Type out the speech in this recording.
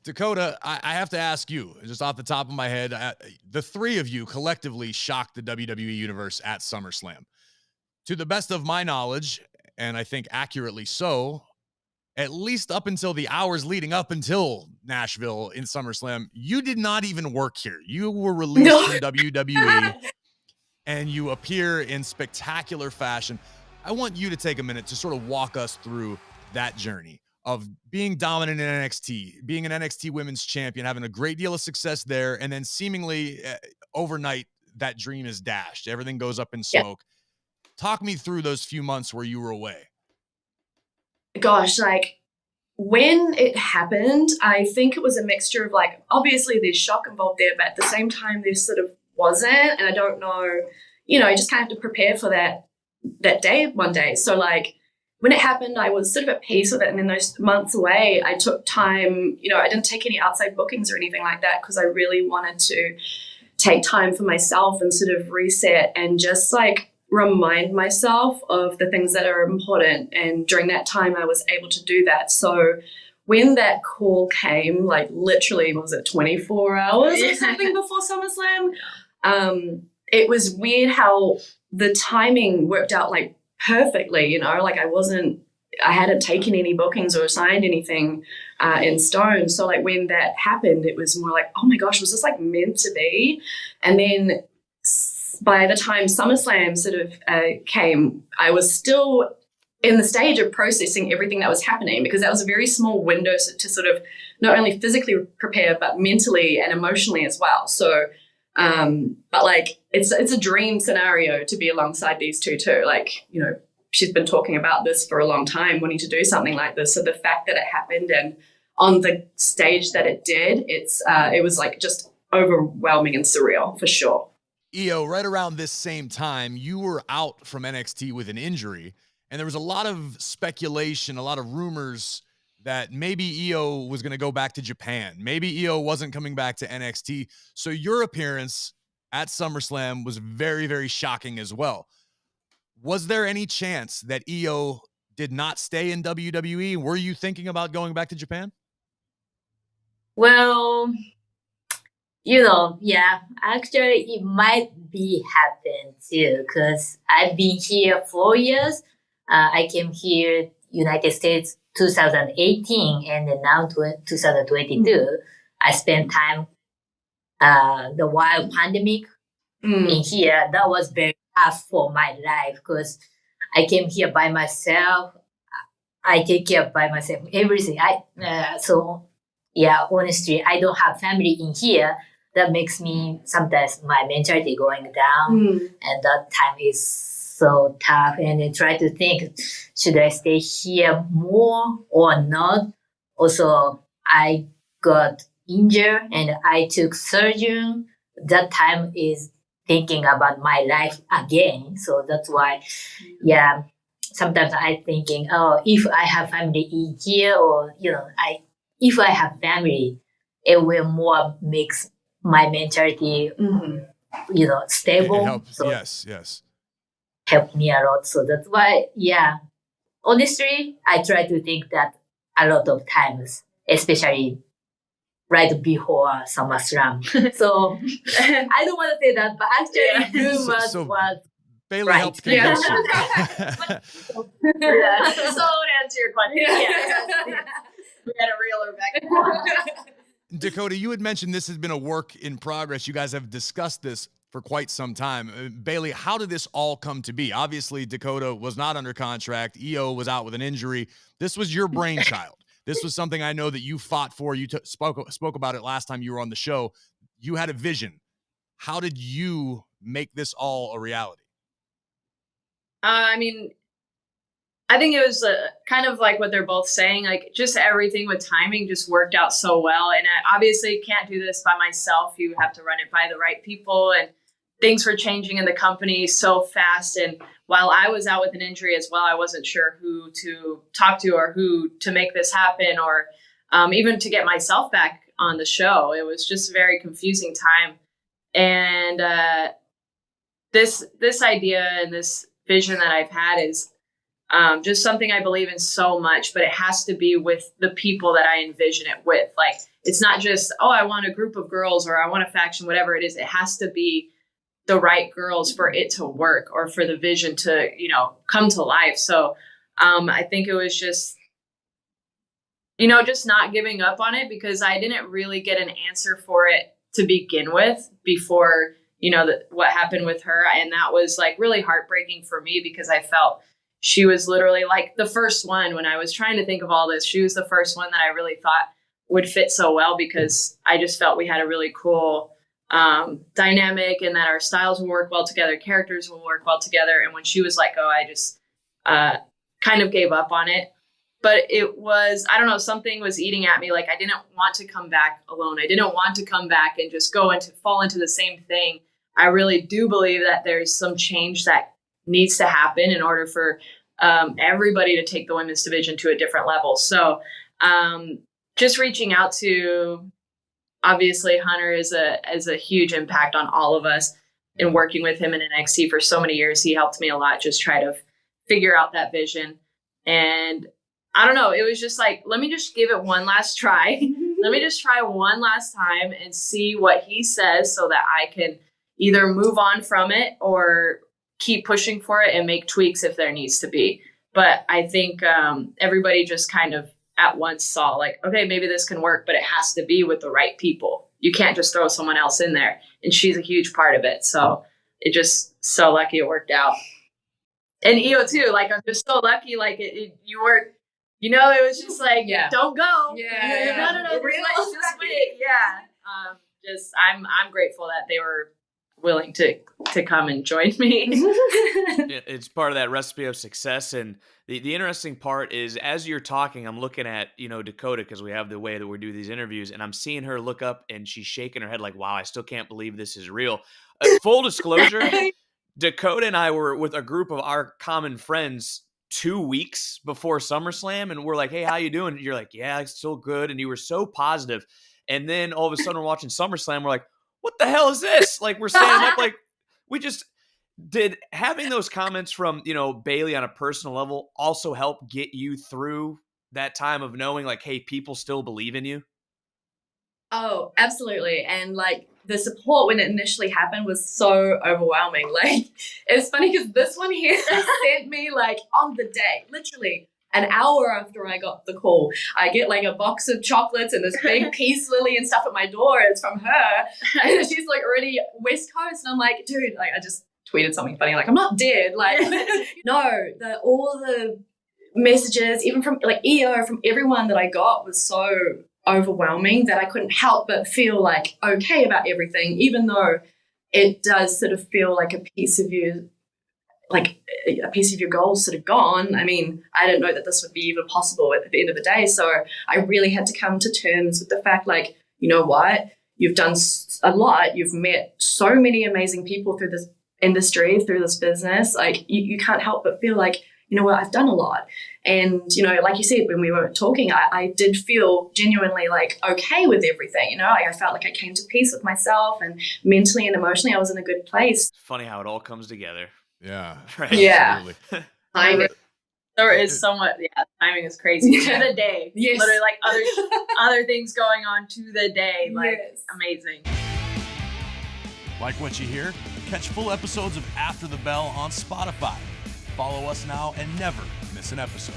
Dakota, I have to ask you, just off the top of my head, the three of you collectively shocked the WWE Universe at SummerSlam. To the best of my knowledge, and I think accurately so, at least up until the hours leading up until Nashville in SummerSlam, you did not even work here. You were released from WWE, and you appear in spectacular fashion. I want you to take a minute to sort of walk us through that journey of being dominant in NXT, being an NXT Women's Champion, having a great deal of success there, and then seemingly overnight, that dream is dashed. Everything goes up in smoke. Yeah. Talk me through those few months where you were away. Gosh, like when it happened, I think it was a mixture of like, obviously there's shock involved there, but at the same time there sort of wasn't. And I don't know, you just kind of have to prepare for that day one day. So like, when it happened, I was sort of at peace with it. And then those months away, I took time, I didn't take any outside bookings or anything like that because I really wanted to take time for myself and sort of reset and just like remind myself of the things that are important. And during that time, I was able to do that. So when that call came, like literally, was it 24 hours or something before SummerSlam? It was weird how the timing worked out like perfectly, like I hadn't taken any bookings or signed anything in stone. So like when that happened, it was more like, oh my gosh, was this like meant to be? And then by the time SummerSlam sort of came, I was still in the stage of processing everything that was happening because that was a very small window to sort of not only physically prepare, but mentally and emotionally as well. So but like it's a dream scenario to be alongside these two too. Like, she's been talking about this for a long time, wanting to do something like this. So the fact that it happened and on the stage that it did, it was like just overwhelming and surreal for sure. Io, right around this same time, you were out from NXT with an injury, and there was a lot of speculation, a lot of rumors that maybe Io was going to go back to Japan. Maybe Io wasn't coming back to NXT. So your appearance at SummerSlam was very, very shocking as well. Was there any chance that Io did not stay in WWE? Were you thinking about going back to Japan? Well, yeah, actually it might be happen too, because I've been here 4 years. I came here, United States, 2018, and then now 2022. Mm-hmm. I spent time, the wild pandemic in here. That was very tough for my life because I came here by myself. I take care by myself, everything. So yeah, honestly, I don't have family in here. That makes me sometimes my mentality going down, and that time is so tough. And I try to think, should I stay here more or not? Also, I got injured and I took surgery. That time is thinking about my life again. So that's why, yeah, sometimes I thinking, if I have family in here, or if I have family, it will more makes my mentality, stable. It helps. So Yes. Helped me a lot. So that's why, yeah, honestly, I try to think that a lot of times, especially right before SummerSlam. So I don't want to say that, but actually, rumors was Bayley right. helped convince you. So to answer your question, we had to reel her back. Dakota, you had mentioned this has been a work in progress. You guys have discussed this for quite some time. Bayley, how did this all come to be? Obviously, Dakota was not under contract. Io was out with an injury. This was your brainchild. This was something I know that you fought for. You spoke about it last time you were on the show. You had a vision. How did you make this all a reality? I think it was kind of like what they're both saying, like just everything with timing just worked out so well. And I obviously can't do this by myself. You have to run it by the right people, and things were changing in the company so fast. And while I was out with an injury as well, I wasn't sure who to talk to or who to make this happen, or even to get myself back on the show. It was just a very confusing time. And this idea and this vision that I've had is Just something I believe in so much, but it has to be with the people that I envision it with. Like, it's not just, oh, I want a group of girls or I want a faction, whatever it is. It has to be the right girls for it to work or for the vision to, you know, come to life. So I think it was just, you know, just not giving up on it, because I didn't really get an answer for it to begin with before, you know, what happened with her. And that was like really heartbreaking for me, because I felt she was literally like the first one when I was trying to think of all this. She was the first one that I really thought would fit so well, because I just felt we had a really cool dynamic, and that our styles will work well together, characters will work well together. And when she was like, oh, I just kind of gave up on it. But it was, I don't know, something was eating at me. Like, I didn't want to come back alone. I didn't want to come back and just fall into the same thing. I really do believe that there's some change that needs to happen in order for everybody to take the women's division to a different level. So just reaching out to, obviously, Hunter is a huge impact on all of us. In working with him in NXT for so many years, he helped me a lot, just try to figure out that vision. And I don't know, it was just like, let me just give it one last try. Let me just try one last time and see what he says, so that I can either move on from it or keep pushing for it and make tweaks if there needs to be. But I think everybody just kind of at once saw like, okay, maybe this can work, but it has to be with the right people. You can't just throw someone else in there. And she's a huge part of it. So it just so lucky it worked out. And EO too, like, I'm just so lucky. Like you weren't, you know, it was just like, don't go. Yeah. No, just wait. Yeah. I'm grateful that they were willing to come and join me. It's part of that recipe of success. And the interesting part is, as you're talking, I'm looking at, you know, Dakota, because we have the way that we do these interviews, and I'm seeing her look up and she's shaking her head like, wow, I still can't believe this is real. Full disclosure, Dakota and I were with a group of our common friends 2 weeks before SummerSlam, and we're like, hey, how you doing? You're like, yeah, it's still good. And you were so positive. And then all of a sudden we're watching SummerSlam. We're like, what the hell is this? Like, we're standing up, like, we just did. Having those comments from, you know, Bayley on a personal level also help get you through that time of knowing like, hey, people still believe in you? Oh, absolutely. And like, the support when it initially happened was so overwhelming. Like, it's funny because this one here sent me like on the day, literally an hour after I got the call, I get like a box of chocolates and this big peace lily and stuff at my door. It's from her. And she's like already West Coast. And I'm like, dude, like, I just tweeted something funny. Like, I'm not dead. Like, no, all the messages, even from like EO, from everyone that I got was so overwhelming that I couldn't help but feel like okay about everything, even though it does sort of feel like a piece of you, like a piece of your goals sort of gone. I mean, I didn't know that this would be even possible at the end of the day. So I really had to come to terms with the fact, like, you know what, you've done a lot. You've met so many amazing people through this industry, through this business. Like, you can't help but feel like, you know what, I've done a lot. And, you know, like you said, when we were talking, I did feel genuinely like okay with everything. You know, I felt like I came to peace with myself, and mentally and emotionally I was in a good place. It's funny how it all comes together. Yeah. Right. Yeah. Timing. There is somewhat, timing is crazy. To the day. Yes. Literally, like other things going on to the day. Like, Yes. Amazing. Like what you hear? Catch full episodes of After the Bell on Spotify. Follow us now and never miss an episode.